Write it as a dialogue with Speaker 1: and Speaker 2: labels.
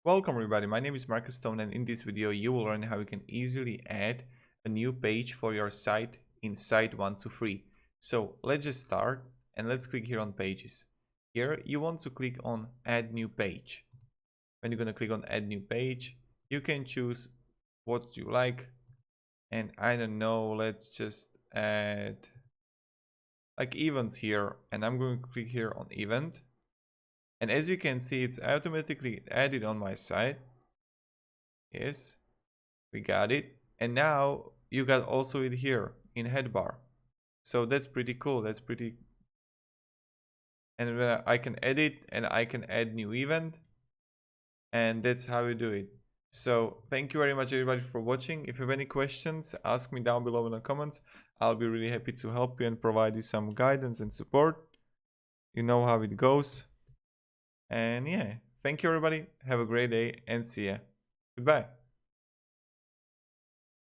Speaker 1: Welcome everybody, my name is Marcus Stone, and in this video you will learn how you can easily add a new page for your site in Site123. So let's just start and let's click here on pages. Here you want to click on add new page. When you're going to click on add new page, you can choose what you like, and I don't know, let's just add like events here, and I'm going to click here on event. And as you can see, it's automatically added on my site. Yes, we got it. And now you got also it here in headbar. So that's pretty cool. That's pretty. And I can edit and I can add new event. And that's how you do it. So thank you very much everybody for watching. If you have any questions, ask me down below in the comments. I'll be really happy to help you and provide you some guidance and support. You know how it goes. And yeah, thank you everybody. Have a great day and see ya. Goodbye.